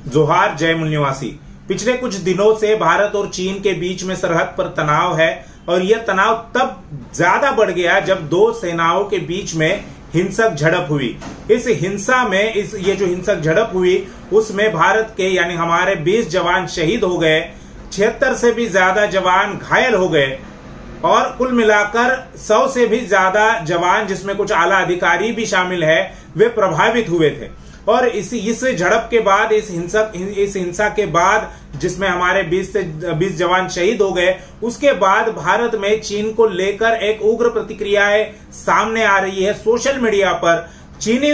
जोहार जय मूल निवासी। पिछले कुछ दिनों से भारत और चीन के बीच में सरहद पर तनाव है और यह तनाव तब ज्यादा बढ़ गया जब दो सेनाओं के बीच में हिंसक झड़प हुई। इस हिंसा में ये जो हिंसक झड़प हुई उसमें भारत के यानी हमारे 20 जवान शहीद हो गए, 76 से भी ज्यादा जवान घायल हो गए और कुल मिलाकर 100 से भी ज्यादा जवान, जिसमें कुछ आला अधिकारी भी शामिल है, वे प्रभावित हुए थे। और इस झड़प के बाद, इस हिंसा के बाद, जिसमें हमारे 20 जवान शहीद हो गए, उसके बाद भारत में चीन को लेकर एक उग्र प्रतिक्रियाएं सामने आ रही है। सोशल मीडिया पर चीनी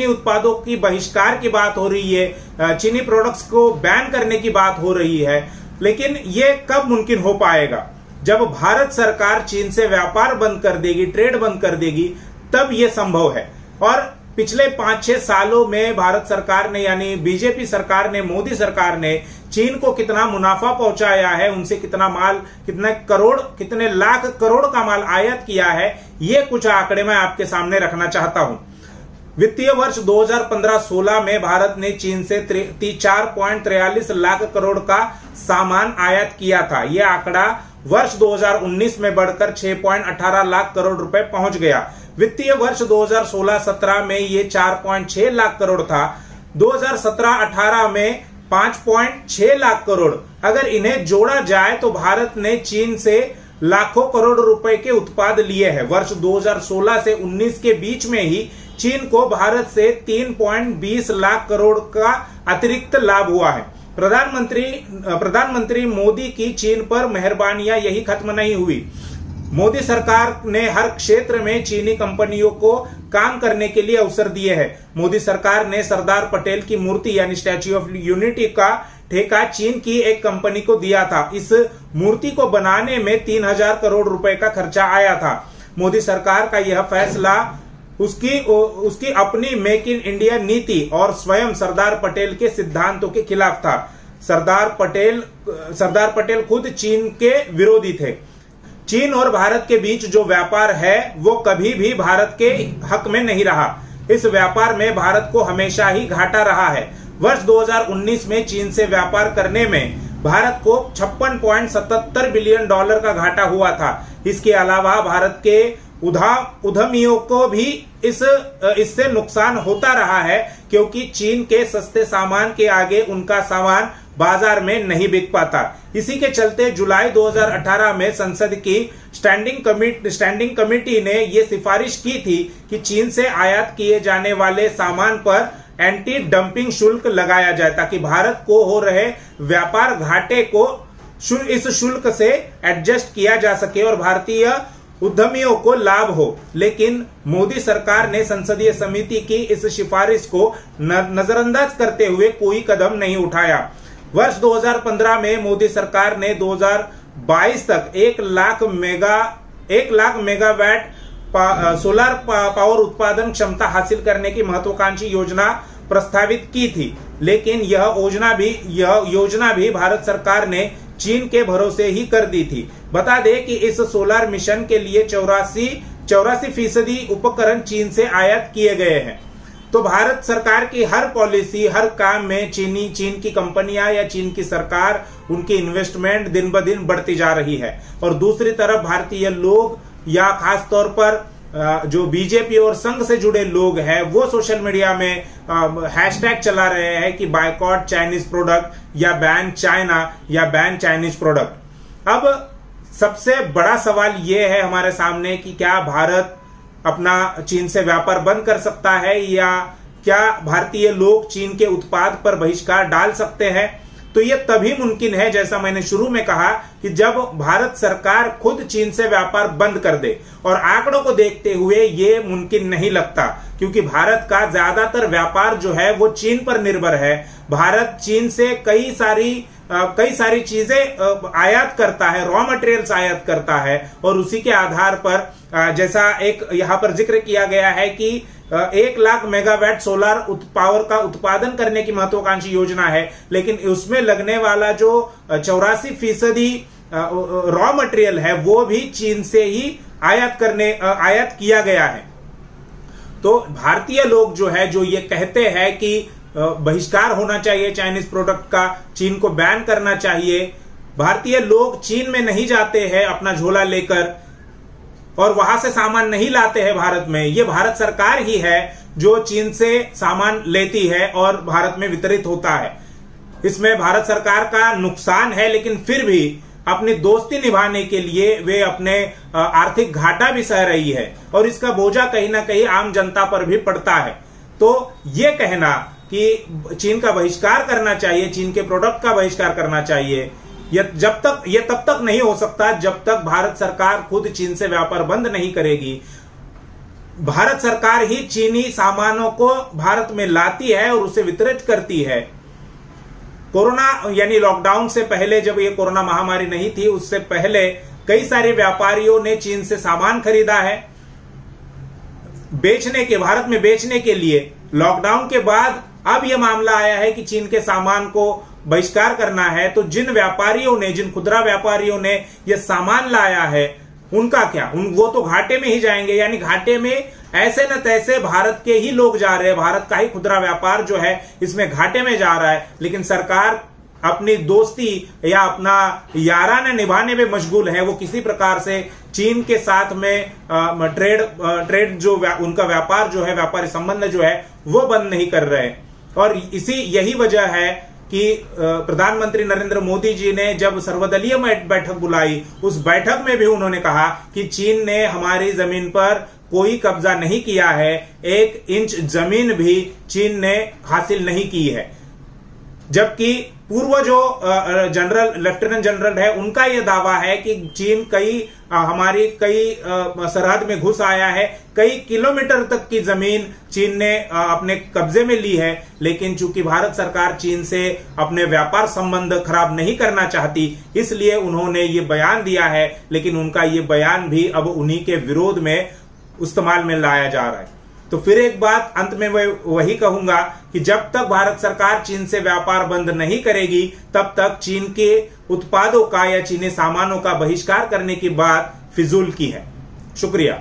उत्पादों की बहिष्कार की बात हो रही है, चीनी प्रोडक्ट्स को बैन करने की बात हो रही है। लेकिन ये कब मुमकिन हो पाएगा? जब भारत सरकार चीन से व्यापार बंद कर देगी, ट्रेड बंद कर देगी, तब ये संभव है। और पिछले 5-6 सालों में भारत सरकार ने यानी बीजेपी सरकार ने, मोदी सरकार ने चीन को कितना मुनाफा पहुंचाया है, उनसे कितना माल, कितने लाख करोड़ का माल आयात किया है, ये कुछ आंकड़े मैं आपके सामने रखना चाहता हूं। वित्तीय वर्ष 2015-16 में भारत ने चीन से 4.43 लाख करोड़ का सामान आयात किया था। यह आंकड़ा वर्ष 2019 में बढ़कर 6.18 लाख करोड़ रुपए पहुंच गया। वित्तीय वर्ष 2016-17 में ये 4.6 लाख करोड़ था। 2017-18 में 5.6 लाख करोड़। अगर इन्हें जोड़ा जाए तो भारत ने चीन से लाखों करोड़ रुपए के उत्पाद लिए हैं। वर्ष 2016 से 19 के बीच में ही चीन को भारत से 3.20 लाख करोड़ का अतिरिक्त लाभ हुआ है। प्रधानमंत्री मोदी की चीन पर मेहरबानियां यही खत्म नहीं हुई। मोदी सरकार ने हर क्षेत्र में चीनी कंपनियों को काम करने के लिए अवसर दिए हैं। मोदी सरकार ने सरदार पटेल की मूर्ति यानी स्टैच्यू ऑफ यूनिटी का ठेका चीन की एक कंपनी को दिया था। इस मूर्ति को बनाने में 3000 करोड़ रुपए का खर्चा आया था। मोदी सरकार का यह फैसला उसकी अपनी मेक इन इंडिया नीति और स्वयं सरदार पटेल के सिद्धांतों के खिलाफ था। सरदार पटेल खुद चीन के विरोधी थे। चीन और भारत के बीच जो व्यापार है वो कभी भी भारत के हक में नहीं रहा। इस व्यापार में भारत को हमेशा ही घाटा रहा है। वर्ष 2019 में चीन से व्यापार करने में भारत को $56.77 बिलियन का घाटा हुआ था। इसके अलावा भारत के उद्यमियों को भी इससे नुकसान होता रहा है, क्योंकि चीन के सस्ते सामान के आगे उनका सामान बाजार में नहीं बिक पाता। इसी के चलते जुलाई 2018 में संसद की स्टैंडिंग कमेटी ने यह सिफारिश की थी कि चीन से आयात किए जाने वाले सामान पर एंटी डंपिंग शुल्क लगाया जाए, ताकि भारत को हो रहे व्यापार घाटे को इस शुल्क से एडजस्ट किया जा सके और भारतीय उद्यमियों को लाभ हो। लेकिन मोदी सरकार ने संसदीय समिति की इस सिफारिश को नजरअंदाज करते हुए कोई कदम नहीं उठाया। वर्ष 2015 में मोदी सरकार ने 2022 तक 1 लाख मेगावाट सोलर पावर उत्पादन क्षमता हासिल करने की महत्वाकांक्षी योजना प्रस्तावित की थी। लेकिन यह योजना भी भारत सरकार ने चीन के भरोसे ही कर दी थी। बता दें कि इस सोलर मिशन के लिए 84% उपकरण चीन से आयात किए गए हैं। तो भारत सरकार की हर पॉलिसी, हर काम में चीन की कंपनियां या चीन की सरकार, उनकी इन्वेस्टमेंट दिन ब दिन बढ़ती जा रही है। और दूसरी तरफ भारतीय लोग या खास तौर पर जो बीजेपी और संघ से जुड़े लोग हैं, वो सोशल मीडिया में हैशटैग चला रहे हैं कि बायकॉट चाइनीज प्रोडक्ट या बैन चाइना या बैन चाइनीज प्रोडक्ट। अब सबसे बड़ा सवाल ये है हमारे सामने कि क्या भारत अपना चीन से व्यापार बंद कर सकता है, या क्या भारतीय लोग चीन के उत्पाद पर बहिष्कार डाल सकते हैं? तो यह तभी मुमकिन है, जैसा मैंने शुरू में कहा, कि जब भारत सरकार खुद चीन से व्यापार बंद कर दे। और आंकड़ों को देखते हुए ये मुमकिन नहीं लगता, क्योंकि भारत का ज्यादातर व्यापार जो है वो चीन पर निर्भर है। भारत चीन से कई सारी चीजें आयात करता है, रॉ मटेरियल्स आयात करता है, और उसी के आधार पर जैसा एक यहाँ पर जिक्र किया गया है कि 1 लाख मेगावाट सोलर पावर का उत्पादन करने की महत्वाकांक्षी योजना है, लेकिन उसमें लगने वाला जो 84% रॉ मटेरियल है वो भी चीन से ही आयात किया गया है। तो भारतीय लोग जो है, जो ये कहते हैं कि बहिष्कार होना चाहिए चाइनीज प्रोडक्ट का, चीन को बैन करना चाहिए। भारतीय लोग चीन में नहीं जाते हैं अपना झोला लेकर और वहां से सामान नहीं लाते हैं भारत में। ये भारत सरकार ही है जो चीन से सामान लेती है और भारत में वितरित होता है। इसमें भारत सरकार का नुकसान है, लेकिन फिर भी अपनी दोस्ती निभाने के लिए वे अपने आर्थिक घाटा भी सह रही है और इसका बोझा कहीं ना कहीं आम जनता पर भी पड़ता है। तो ये कहना कि चीन का बहिष्कार करना चाहिए, चीन के प्रोडक्ट का बहिष्कार करना चाहिए, ये तब तक नहीं हो सकता जब तक भारत सरकार खुद चीन से व्यापार बंद नहीं करेगी। भारत सरकार ही चीनी सामानों को भारत में लाती है और उसे वितरित करती है। कोरोना यानी लॉकडाउन से पहले, जब ये कोरोना महामारी नहीं थी, उससे पहले कई सारे व्यापारियों ने चीन से सामान खरीदा है भारत में बेचने के लिए। लॉकडाउन के बाद अब यह मामला आया है कि चीन के सामान को बहिष्कार करना है, तो जिन व्यापारियों ने, जिन खुदरा व्यापारियों ने यह सामान लाया है, उनका क्या? वो तो घाटे में ही जाएंगे। यानी घाटे में ऐसे न तैसे भारत के ही लोग जा रहे हैं, भारत का ही खुदरा व्यापार जो है इसमें घाटे में जा रहा है। लेकिन सरकार अपनी दोस्ती या अपना याराना निभाने में मशगूल है। वो किसी प्रकार से चीन के साथ में ट्रेड जो उनका व्यापार जो है, व्यापारी संबंध जो है, वो बंद नहीं कर रहे। और यही वजह है कि प्रधानमंत्री नरेंद्र मोदी जी ने जब सर्वदलीय बैठक बुलाई, उस बैठक में भी उन्होंने कहा कि चीन ने हमारी जमीन पर कोई कब्जा नहीं किया है, 1 इंच जमीन भी चीन ने हासिल नहीं की है। जबकि पूर्व जो लेफ्टिनेंट जनरल है, उनका यह दावा है कि चीन हमारी कई सरहद में घुस आया है, कई किलोमीटर तक की जमीन चीन ने अपने कब्जे में ली है। लेकिन चूंकि भारत सरकार चीन से अपने व्यापार संबंध खराब नहीं करना चाहती, इसलिए उन्होंने ये बयान दिया है। लेकिन उनका ये बयान भी अब उन्हीं के विरोध में इस्तेमाल में लाया जा रहा है। तो फिर एक बात अंत में मैं वही कहूंगा कि जब तक भारत सरकार चीन से व्यापार बंद नहीं करेगी, तब तक चीन के उत्पादों का या चीनी सामानों का बहिष्कार करने की बात फिजूल की है। शुक्रिया।